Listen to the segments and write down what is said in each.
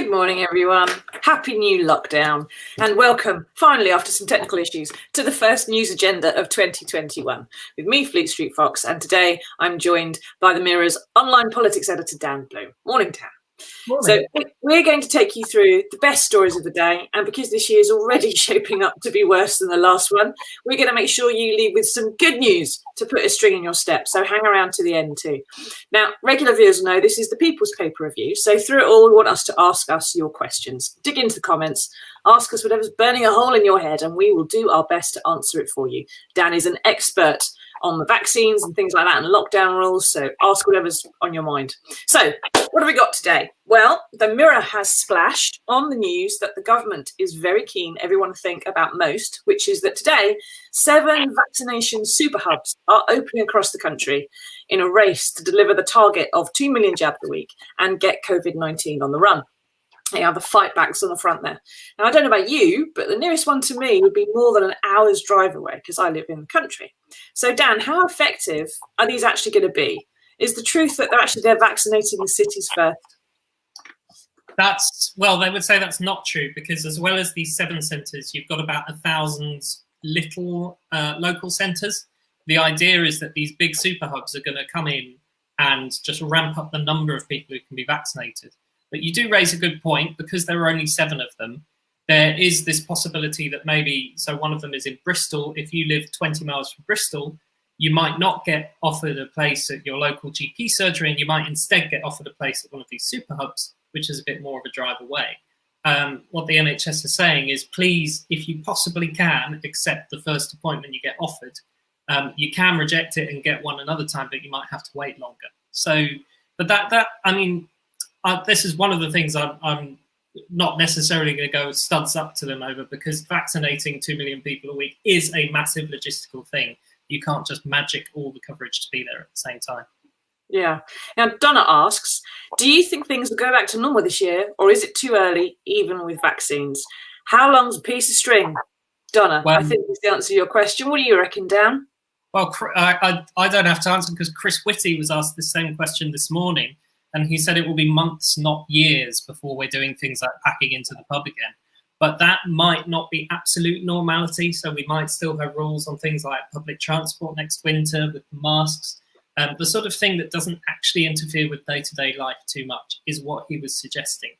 Good morning, everyone. Happy new lockdown and welcome, finally, after some technical issues, to the first news agenda of 2021 with me, Fleet Street Fox, and today I'm joined by the Mirror's online politics editor, Dan Bloom. Morning, Dan. Morning. So we're going to take you through the best stories of the day, and because this year is already shaping up to be worse than the last one, we're going to make sure you leave with some good news to put a string in your step, so hang around to the end too. Now, regular viewers know this is the People's Paper Review, so through it all we want us to ask us your questions. Dig into the comments, ask us whatever's burning a hole in your head, and we will do our best to answer it for you. Dan is an expert on the vaccines and things like that and lockdown rules, so ask whatever's on your mind. So what have we got today? Well, the Mirror has splashed on the news that the government is very keen everyone to think about most, which is that today 7 vaccination super hubs are opening across the country in a race to deliver the target of 2 million jabs a week and get COVID-19 on the run. They have the fight backs on the front there. Now, I don't know about you, but the nearest one to me would be more than an hour's drive away because I live in the country. So, Dan, how effective are these actually going to be? Is the truth that they're vaccinating the cities first? They would say that's not true, because as well as these 7 centres, you've got about 1,000 little local centres. The idea is that these big super hubs are going to come in and just ramp up the number of people who can be vaccinated. But you do raise a good point, because there are only 7 of them. There is this possibility that maybe, so one of them is in Bristol. If you live 20 miles from Bristol, you might not get offered a place at your local GP surgery, and you might instead get offered a place at one of these super hubs, which is a bit more of a drive away. What the NHS is saying is, please, if you possibly can, accept the first appointment you get offered. You can reject it and get one another time, but you might have to wait longer. So, but this is one of the things I'm not necessarily going to go studs up to them over, because vaccinating 2 million people a week is a massive logistical thing. You can't just magic all the coverage to be there at the same time. Yeah. Now, Donna asks, do you think things will go back to normal this year, or is it too early, even with vaccines? How long's a piece of string? Donna, I think that's the answer to your question. What do you reckon, Dan? Well, I don't have to answer, because Chris Whitty was asked the same question this morning, and he said it will be months, not years, before we're doing things like packing into the pub again. But that might not be absolute normality, so we might still have rules on things like public transport next winter with the masks. The sort of thing that doesn't actually interfere with day-to-day life too much is what he was suggesting.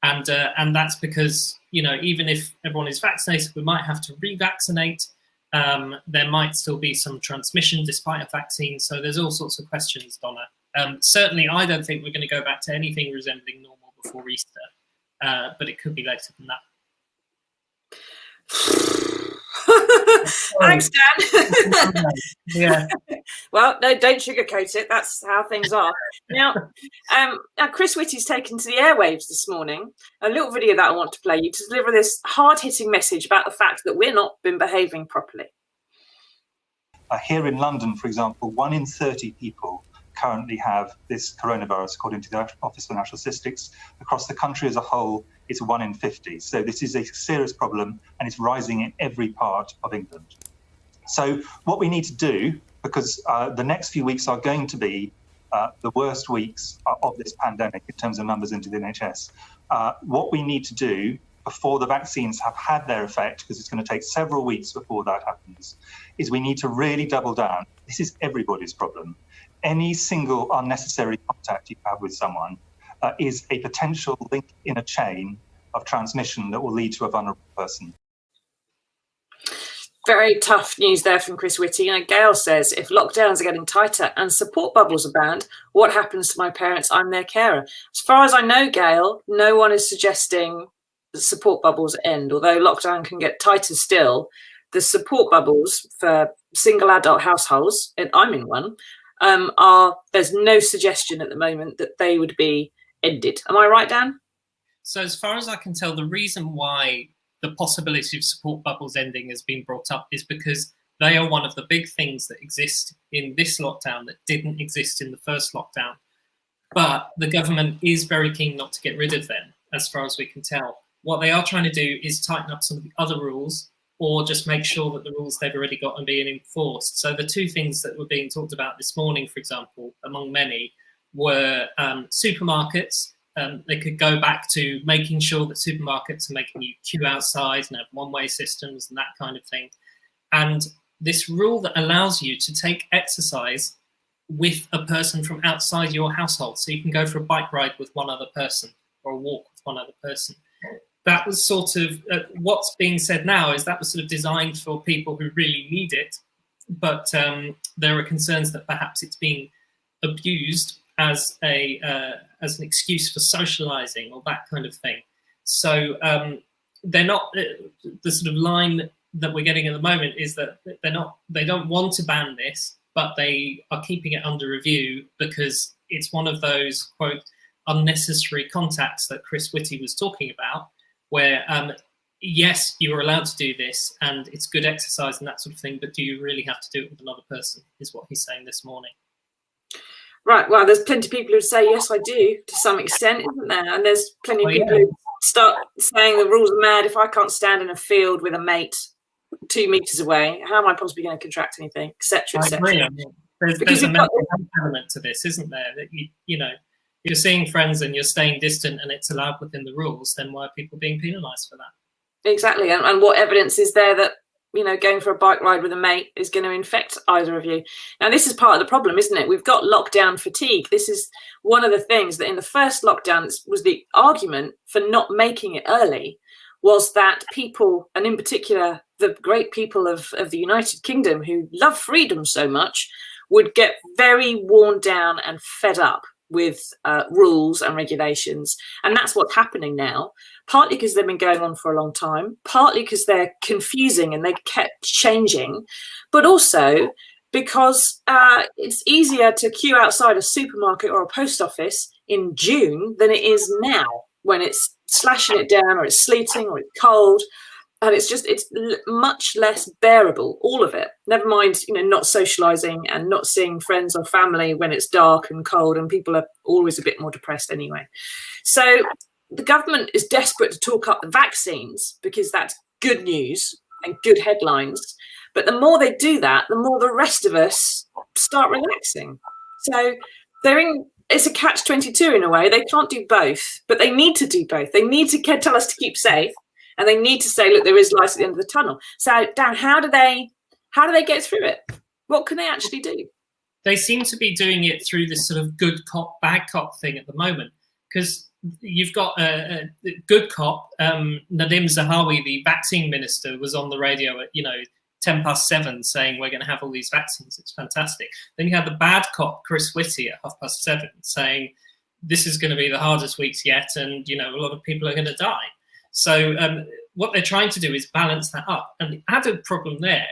And that's because, even if everyone is vaccinated, we might have to revaccinate. There might still be some transmission despite a vaccine. So there's all sorts of questions, Donna. Certainly, I don't think we're going to go back to anything resembling normal before Easter, but it could be later than that. Thanks, Dan. Yeah. Well, no, don't sugarcoat it. That's how things are. Now, Chris Whitty's taken to the airwaves this morning. A little video that I want to play you to deliver this hard-hitting message about the fact that we're not been behaving properly. Here in London, for example, 1 in 30 people currently have this coronavirus, according to the Office for National Statistics. Across the country as a whole, it's 1 in 50. So this is a serious problem, and it's rising in every part of England. So what we need to do, because the next few weeks are going to be the worst weeks of this pandemic in terms of numbers into the NHS, what we need to do before the vaccines have had their effect, because it's going to take several weeks before that happens, is we need to really double down. This is everybody's problem. Any single unnecessary contact you have with someone is a potential link in a chain of transmission that will lead to a vulnerable person. Very tough news there from Chris Whitty. Gail says, if lockdowns are getting tighter and support bubbles are banned, what happens to my parents? I'm their carer. As far as I know, Gail, no one is suggesting the support bubbles end, although lockdown can get tighter still. The support bubbles for single adult households, and I'm in one, there's no suggestion at the moment that they would be ended. Am I right, Dan? So as far as I can tell, the reason why the possibility of support bubbles ending has been brought up is because they are one of the big things that exist in this lockdown that didn't exist in the first lockdown. But the government is very keen not to get rid of them, as far as we can tell. What they are trying to do is tighten up some of the other rules, or just make sure that the rules they've already got are being enforced. So the 2 things that were being talked about this morning, for example, among many, were supermarkets they could go back to making sure that supermarkets are making you queue outside and have one-way systems and that kind of thing. And this rule that allows you to take exercise with a person from outside your household. So you can go for a bike ride with one other person or a walk with one other person. That was sort of what's being said now is that was sort of designed for people who really need it. But there are concerns that perhaps it's being abused as an excuse for socializing or that kind of thing. So they're not the sort of line that we're getting at the moment is that they don't want to ban this, but they are keeping it under review because it's one of those, quote, unnecessary contacts that Chris Whitty was talking about, where, yes, you're allowed to do this and it's good exercise and that sort of thing, but do you really have to do it with another person, is what he's saying this morning. Right, well, there's plenty of people who say, yes, I do, to some extent, isn't there? And there's plenty of people who start saying the rules are mad. If I can't stand in a field with a mate 2 meters away, how am I possibly going to contract anything, etc., etc.? There's a mental health element to this, isn't there? That you know, you're seeing friends and you're staying distant and it's allowed within the rules, then why are people being penalised for that? Exactly, and what evidence is there that, you know, going for a bike ride with a mate is going to infect either of you? Now, this is part of the problem, isn't it? We've got lockdown fatigue. This is one of the things that in the first lockdown was the argument for not making it early, was that people, and in particular the great people of the United Kingdom who love freedom so much, would get very worn down and fed up with rules and regulations. And that's what's happening now, partly because they've been going on for a long time, partly because they're confusing and they kept changing, but also because it's easier to queue outside a supermarket or a post office in June than it is now, when it's slashing it down or it's sleeting or it's cold. And it's much less bearable, all of it. Never mind, you know, not socializing and not seeing friends or family when it's dark and cold, and people are always a bit more depressed anyway. So the government is desperate to talk up the vaccines because that's good news and good headlines. But the more they do that, the more the rest of us start relaxing. So it's a catch-22 in a way. They can't do both, but they need to do both. They need to tell us to keep safe. And they need to say, look, there is light at the end of the tunnel. So, Dan, how do they get through it? What can they actually do? They seem to be doing it through this sort of good cop, bad cop thing at the moment, because you've got a good cop. Nadim Zahawi, the vaccine minister, was on the radio at 7:10 saying we're going to have all these vaccines. It's fantastic. Then you had the bad cop, Chris Whitty, at 7:30 saying this is going to be the hardest weeks yet, and a lot of people are going to die. So what they're trying to do is balance that up. And the added problem there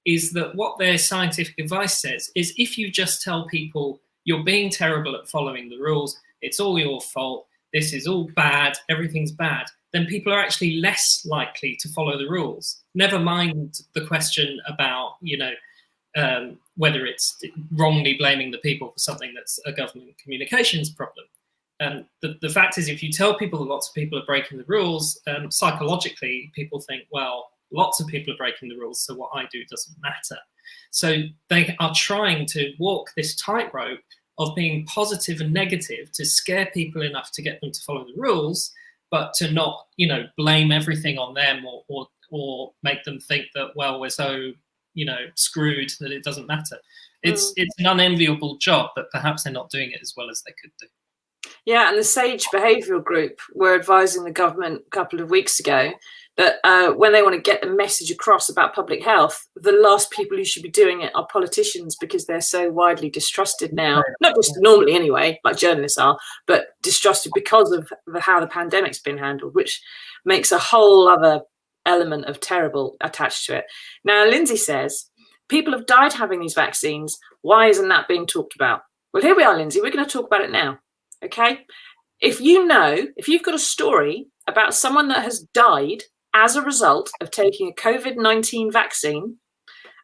is that what their scientific advice says is if you just tell people you're being terrible at following the rules, it's all your fault, this is all bad, everything's bad, then people are actually less likely to follow the rules. Never mind the question about, whether it's wrongly blaming the people for something that's a government communications problem. The fact is, if you tell people that lots of people are breaking the rules, psychologically, people think, well, lots of people are breaking the rules, so what I do doesn't matter. So they are trying to walk this tightrope of being positive and negative to scare people enough to get them to follow the rules, but to not, blame everything on them or make them think that, well, we're so, screwed that it doesn't matter. It's an unenviable job, but perhaps they're not doing it as well as they could do. Yeah, and the SAGE Behavioural Group were advising the government a couple of weeks ago that when they want to get the message across about public health, the last people who should be doing it are politicians, because they're so widely distrusted now. Not just normally anyway, like journalists are, but distrusted because of how the pandemic's been handled, which makes a whole other element of terrible attached to it. Now, Lindsay says, people have died having these vaccines. Why isn't that being talked about? Well, here we are, Lindsay. We're going to talk about it now. Okay, if you've got a story about someone that has died as a result of taking a COVID-19 vaccine,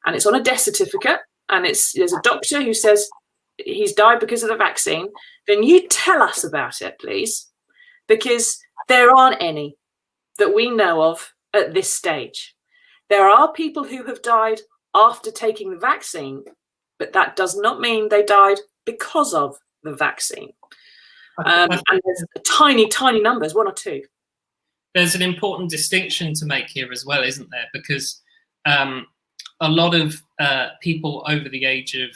and it's on a death certificate, and there's a doctor who says he's died because of the vaccine, then you tell us about it, please, because there aren't any that we know of at this stage. There are people who have died after taking the vaccine, but that does not mean they died because of the vaccine. And there's tiny numbers, 1 or 2. There's an important distinction to make here as well, isn't there? Because a lot of people over the age of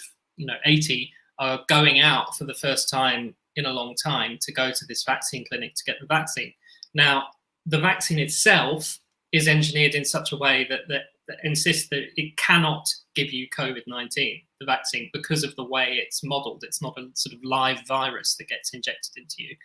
80 are going out for the first time in a long time to go to this vaccine clinic to get the vaccine. Now, the vaccine itself is engineered in such a way that insists that it cannot give you COVID-19, the vaccine, because of the way it's modeled. It's not a sort of live virus that gets injected into you.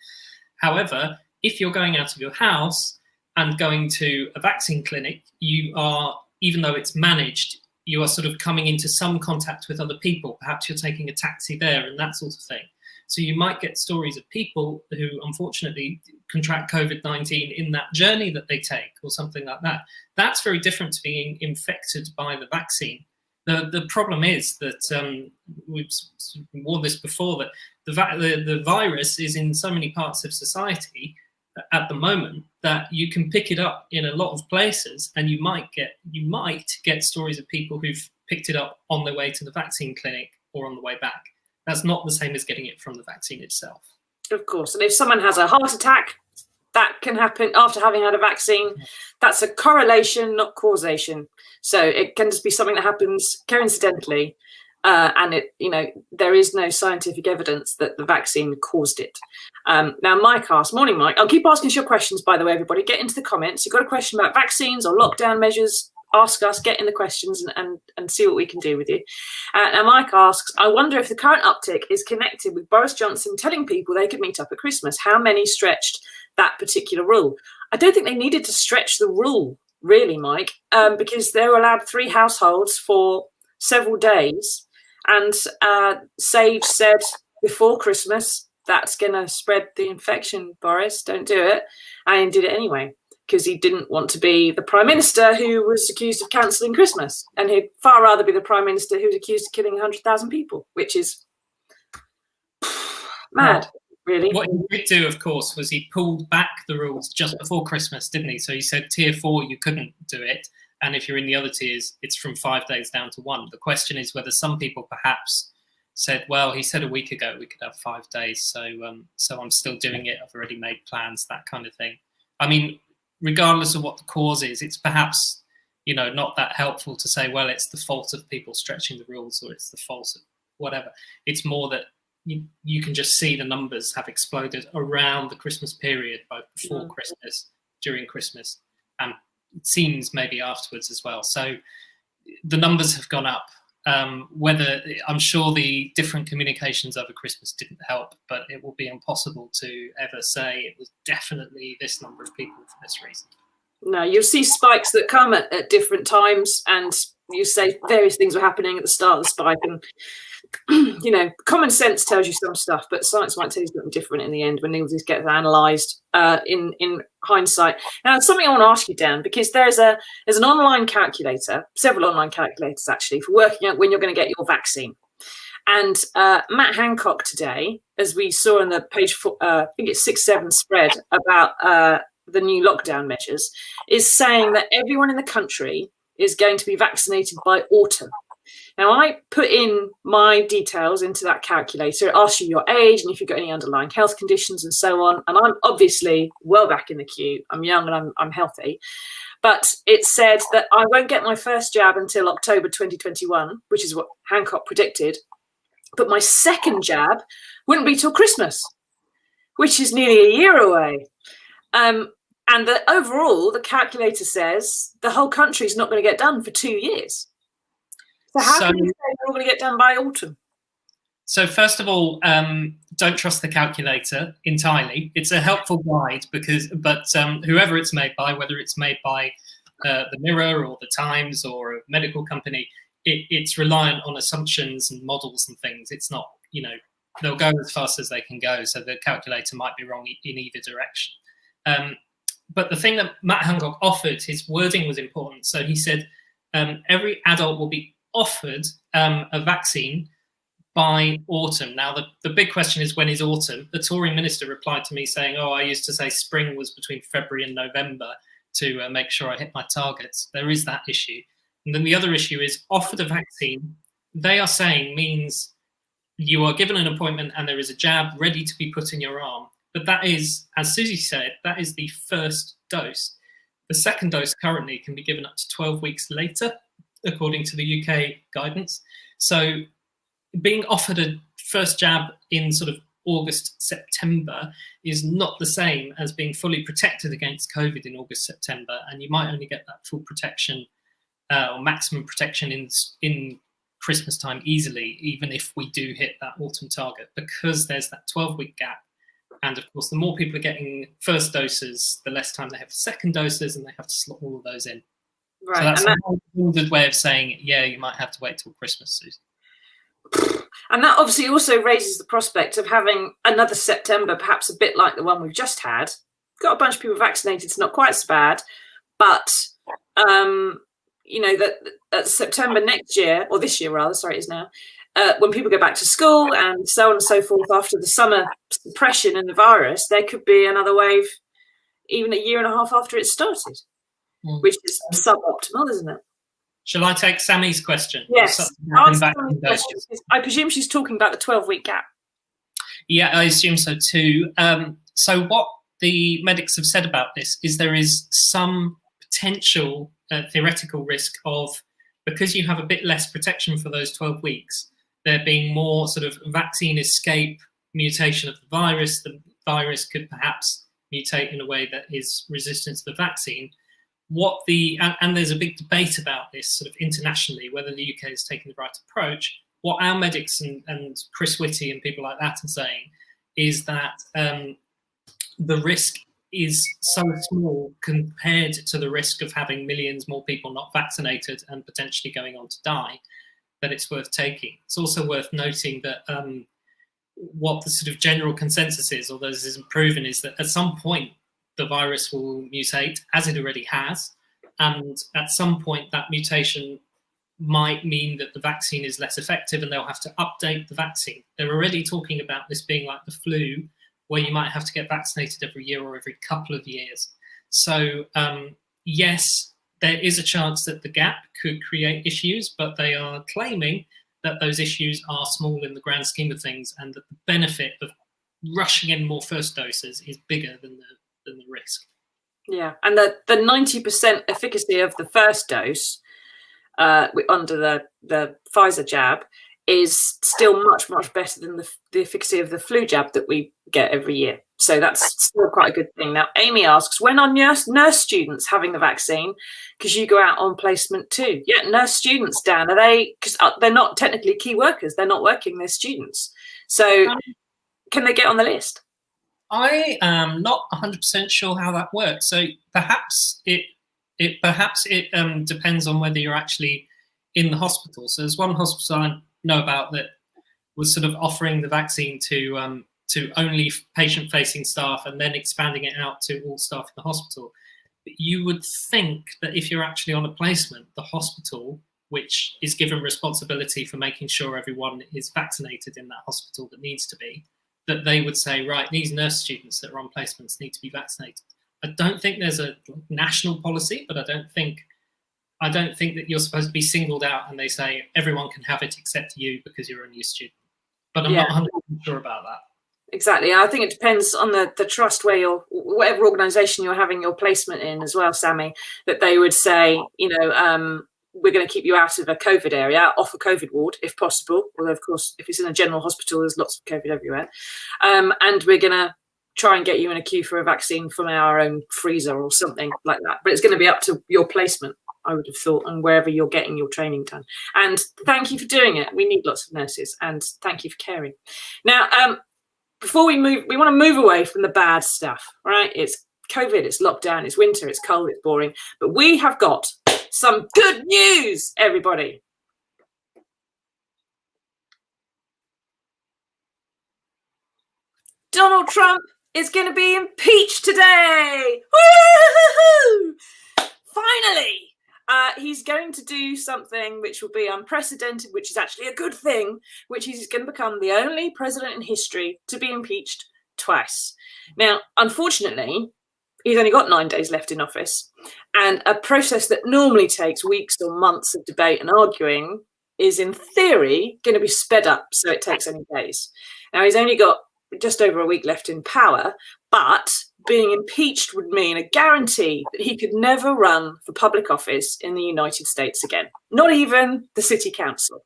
However, if you're going out of your house and going to a vaccine clinic, you are, even though it's managed, you are sort of coming into some contact with other people. Perhaps you're taking a taxi there and that sort of thing. So you might get stories of people who unfortunately contract COVID-19 in that journey that they take or something like that. That's very different to being infected by the vaccine. The problem is that we've warned this before, that the virus is in so many parts of society at the moment that you can pick it up in a lot of places, and you might get stories of people who've picked it up on their way to the vaccine clinic or on the way back. That's not the same as getting it from the vaccine itself. Of course. And if someone has a heart attack, that can happen after having had a vaccine. That's a correlation, not causation. So it can just be something that happens coincidentally. And there is no scientific evidence that the vaccine caused it. Now, Mike asked, morning, Mike. I'll keep asking us your questions, by the way, everybody. Get into the comments. You've got a question about vaccines or lockdown measures, ask us, get in the questions and see what we can do with you. Now, Mike asks, I wonder if the current uptick is connected with Boris Johnson telling people they could meet up at Christmas. How many stretched that particular rule? I don't think they needed to stretch the rule, really, Mike, because they were allowed 3 households for several days. And Sage said before Christmas, that's going to spread the infection, Boris, don't do it. And he did it anyway, because he didn't want to be the Prime Minister who was accused of cancelling Christmas. And he'd far rather be the Prime Minister who was accused of killing 100,000 people, which is mad, really. What he did do, of course, was he pulled back the rules just before Christmas, didn't he? So he said tier 4, you couldn't do it. And if you're in the other tiers, it's from 5 days down to 1. The question is whether some people perhaps said, well, he said a week ago we could have 5 days, so I'm still doing it. I've already made plans, that kind of thing. I mean, regardless of what the cause is, it's perhaps, not that helpful to say, well, it's the fault of people stretching the rules or it's the fault of whatever. It's more that you can just see the numbers have exploded around the Christmas period, both before Christmas, during Christmas, and it seems maybe afterwards as well. So the numbers have gone up. Whether I'm sure the different communications over Christmas didn't help, but it will be impossible to ever say it was definitely this number of people for this reason. No, you'll see spikes that come at different times, and you say various things were happening at the start of the spike, and common sense tells you some stuff, but science might tell you something different in the end when all this gets analysed in hindsight. Now, something I want to ask you, Dan, because there's an online calculator, several online calculators actually, for working out when you're going to get your vaccine. And Matt Hancock today, as we saw on the page, I think it's 6-7 spread about the new lockdown measures, is saying that everyone in the country is going to be vaccinated by autumn. Now, I put in my details into that calculator. It asks you your age and if you've got any underlying health conditions and so on. And I'm obviously well back in the queue. I'm young and I'm healthy. But it said that I won't get my first jab until October 2021, which is what Hancock predicted. But my second jab wouldn't be till Christmas, which is nearly a year away. And overall, the calculator says the whole country is not going to get done for 2 years. So how can you say they're all going to get done by autumn? So first of all, don't trust the calculator entirely. It's a helpful guide but whoever it's made by, whether it's made by the Mirror or the Times or a medical company, it's reliant on assumptions and models and things. It's not, they'll go as fast as they can go. So the calculator might be wrong in either direction. But the thing that Matt Hancock offered, his wording was important. So he said every adult will be offered a vaccine by autumn. Now, the big question is, when is autumn? The Tory minister replied to me saying, I used to say spring was between February and November to make sure I hit my targets. There is that issue. And then the other issue is offered a vaccine, they are saying means you are given an appointment and there is a jab ready to be put in your arm. But that is, as Susie said, that is the first dose. The second dose currently can be given up to 12 weeks later, according to the UK guidance. So being offered a first jab in sort of August, September is not the same as being fully protected against COVID in August, September. And you might only get that full protection or maximum protection in Christmas time easily, even if we do hit that autumn target, because there's that 12-week gap. And of course, the more people are getting first doses, the less time they have for second doses, and they have to slot all of those in. Right. So that's a good way of saying, yeah, you might have to wait till Christmas, Susie. And that obviously also raises the prospect of having another September, perhaps a bit like the one we've just had. Got a bunch of people vaccinated, it's not quite so bad. But, you know, that September next year, or this year rather, sorry, it is now, when people go back to school and so on and so forth after the summer suppression in the virus, there could be another wave even a year and a half after it started, which is suboptimal, isn't it? Shall I take Sammy's question? Yes. I presume she's talking about the 12-week gap. Yeah, I assume so too. So what the medics have said about this is there is some potential theoretical risk of, because you have a bit less protection for those 12 weeks, there being more sort of vaccine escape mutation of the virus. The virus could perhaps mutate in a way that is resistant to the vaccine. And there's a big debate about this sort of internationally, whether the UK is taking the right approach. What our medics and Chris Whitty and people like that are saying is that the risk is so small compared to the risk of having millions more people not vaccinated and potentially going on to die, that it's worth taking. It's also worth noting that what the sort of general consensus is, although this isn't proven, is that at some point the virus will mutate, as it already has, and at some point that mutation might mean that the vaccine is less effective and they'll have to update the vaccine. They're already talking about this being like the flu, where you might have to get vaccinated every year or every couple of years. So yes, there is a chance that the gap could create issues, but they are claiming that those issues are small in the grand scheme of things, and that the benefit of rushing in more first doses is bigger than the risk. Yeah, and the 90% efficacy of the first dose under the Pfizer jab is still much, much better than the efficacy of the flu jab that we get every year. So that's still quite a good thing. Now, Amy asks, when are nurse students having the vaccine? Because you go out on placement too. Yeah, nurse students, Dan, are they, because they're not technically key workers, they're not working, they're students. So can they get on the list? I am not 100% sure how that works. So perhaps it depends on whether you're actually in the hospital. So there's one hospital I know about that was sort of offering the vaccine to only patient-facing staff and then expanding it out to all staff in the hospital. But you would think that if you're actually on a placement, the hospital, which is given responsibility for making sure everyone is vaccinated in that hospital that needs to be, that they would say, right, these nurse students that are on placements need to be vaccinated. I don't think there's a national policy, but I don't think that you're supposed to be singled out and they say everyone can have it except you because you're a new student. But I'm not 100% sure about that. Exactly. I think it depends on the trust where whatever organisation you're having your placement in as well, Sammy, that they would say, you know, we're going to keep you out of a COVID area, off a COVID ward if possible. Although, of course, if it's in a general hospital, there's lots of COVID everywhere. And we're going to try and get you in a queue for a vaccine from our own freezer or something like that. But it's going to be up to your placement, I would have thought, and wherever you're getting your training done. And thank you for doing it. We need lots of nurses, and thank you for caring. Now, before we move, we want to move away from the bad stuff, right? It's COVID, it's lockdown, it's winter, it's cold, it's boring. But we have got some good news, everybody. Donald Trump is going to be impeached today. Woo-hoo-hoo! Finally. He's going to do something which will be unprecedented, which is actually a good thing, which is he's going to become the only president in history to be impeached twice. Now, unfortunately, he's only got 9 days left in office, and a process that normally takes weeks or months of debate and arguing is in theory going to be sped up so it takes only days. Now, he's only got just over a week left in power, but being impeached would mean a guarantee that he could never run for public office in the United States again, not even the city council.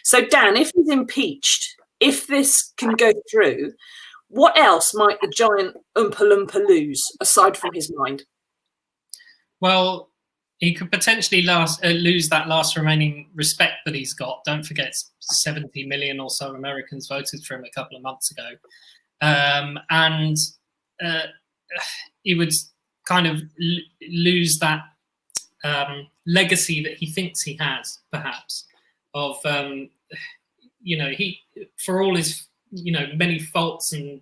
So, Dan, if he's impeached, if this can go through, what else might the giant Oompa Loompa lose aside from his mind? Well, he could potentially lose that last remaining respect that he's got. Don't forget, 70 million or so Americans voted for him a couple of months ago. And he would kind of lose that legacy that he thinks he has, perhaps, of, he, for all his, many faults and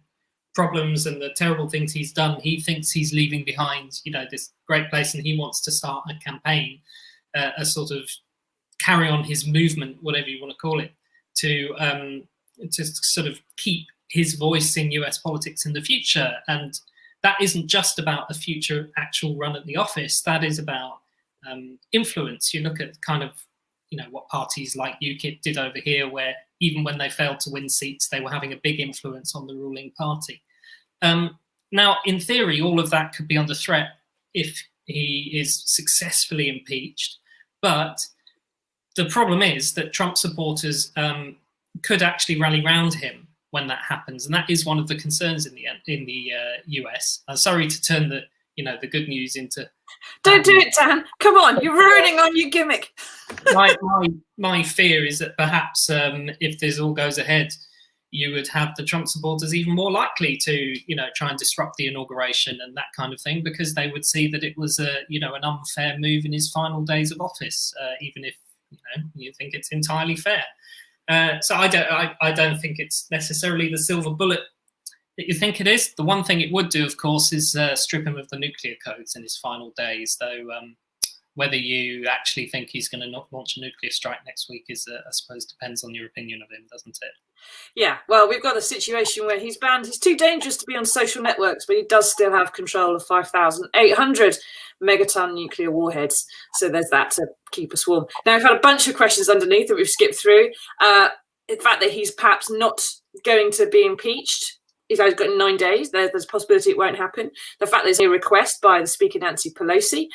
problems and the terrible things he's done, he thinks he's leaving behind, this great place, and he wants to start a campaign, a sort of carry on his movement, whatever you want to call it, to sort of keep his voice in US politics in the future. And that isn't just about a future actual run at the office. That is about influence. You look at kind of, what parties like UKIP did over here, where even when they failed to win seats, they were having a big influence on the ruling party. Now, in theory, all of that could be under threat if he is successfully impeached. But the problem is that Trump supporters could actually rally round him when that happens, and that is one of the concerns in the US. I'm sorry to turn the good news into. Don't do it, Dan. Come on, you're ruining on your gimmick. my fear is that perhaps if this all goes ahead, you would have the Trump supporters even more likely to, try and disrupt the inauguration and that kind of thing, because they would see that it was an unfair move in his final days of office, even if you think it's entirely fair. So I don't think it's necessarily the silver bullet that you think it is. The one thing it would do, of course, is strip him of the nuclear codes in his final days, though whether you actually think he's going to launch a nuclear strike next week is, I suppose, depends on your opinion of him, doesn't it? Yeah, well, we've got a situation where he's banned. He's too dangerous to be on social networks, but he does still have control of 5,800 megaton nuclear warheads. So there's that to keep us warm. Now, we've had a bunch of questions underneath that we've skipped through. The fact that he's perhaps not going to be impeached. He's got 9 days. There's a possibility it won't happen. The fact there's a request by the Speaker, Nancy Pelosi,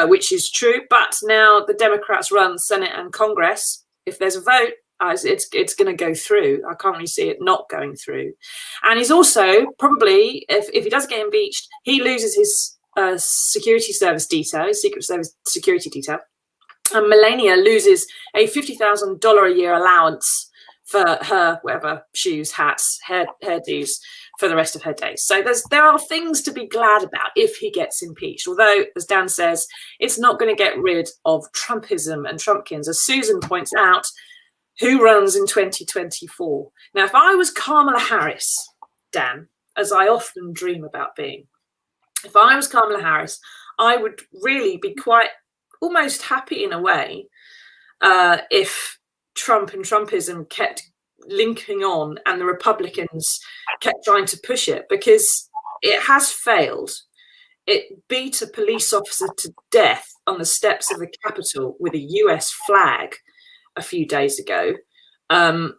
which is true. But now the Democrats run Senate and Congress. If there's a vote, it's going to go through. I can't really see it not going through. And he's also probably, if he does get impeached, he loses his security service detail, his Secret Service security detail. And Melania loses a $50,000 a year allowance for her, whatever, shoes, hats, hairdos for the rest of her days. So there are things to be glad about if he gets impeached. Although, as Dan says, it's not going to get rid of Trumpism and Trumpkins. As Susan points out, who runs in 2024? Now, if I was Kamala Harris, Dan, as I often dream about being, if I was Kamala Harris, I would really be quite almost happy in a way if Trump and Trumpism kept linking on and the Republicans kept trying to push it, because it has failed. It beat a police officer to death on the steps of the Capitol with a US flag a few days ago. A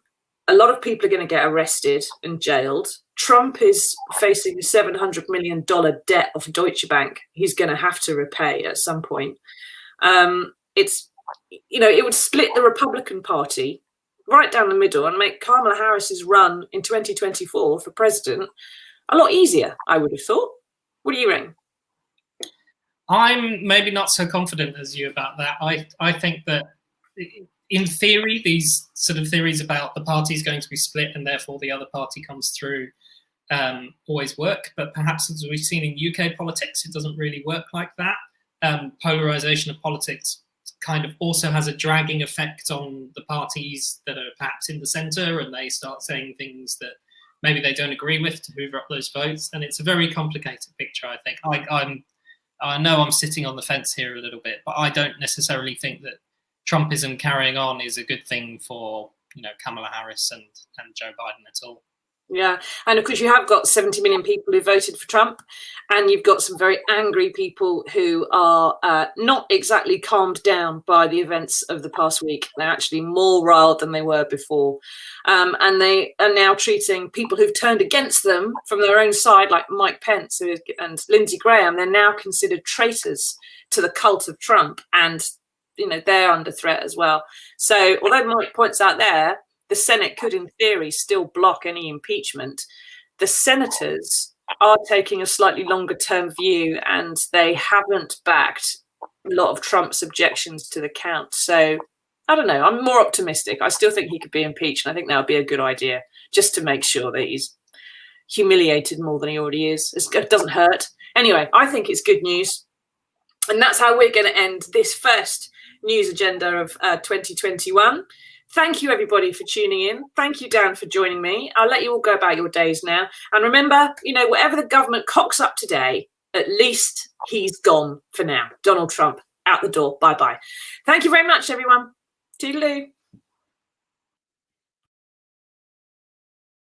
lot of people are going to get arrested and jailed. Trump is facing a $700 million debt off Deutsche Bank he's going to have to repay at some point. It would split the Republican Party right down the middle and make Kamala Harris's run in 2024 for president a lot easier, I would have thought. What do you reckon? I'm maybe not so confident as you about that. I think that in theory, these sort of theories about the party is going to be split and therefore the other party comes through always work. But perhaps as we've seen in UK politics, it doesn't really work like that. Polarization of politics kind of also has a dragging effect on the parties that are perhaps in the centre, and they start saying things that maybe they don't agree with to move up those votes. And it's a very complicated picture, I think. I know I'm sitting on the fence here a little bit, but I don't necessarily think that Trumpism carrying on is a good thing for Kamala Harris and Joe Biden at all. Yeah, and of course you have got 70 million people who voted for Trump, and you've got some very angry people who are not exactly calmed down by the events of the past week. They're actually more riled than they were before, and they are now treating people who've turned against them from their own side, like Mike Pence and Lindsey Graham. They're now considered traitors to the cult of Trump, and they're under threat as well. So although Mike points out there, the Senate could, in theory, still block any impeachment, the senators are taking a slightly longer term view, and they haven't backed a lot of Trump's objections to the count. So I don't know. I'm more optimistic. I still think he could be impeached. And I think that would be a good idea, just to make sure that he's humiliated more than he already is. It doesn't hurt. Anyway, I think it's good news. And that's how we're going to end this first news agenda of 2021. Thank you, everybody, for tuning in. Thank you, Dan, for joining me. I'll let you all go about your days now. And remember, whatever the government cocks up today, at least he's gone for now. Donald Trump, out the door. Bye-bye. Thank you very much, everyone. Toodaloo.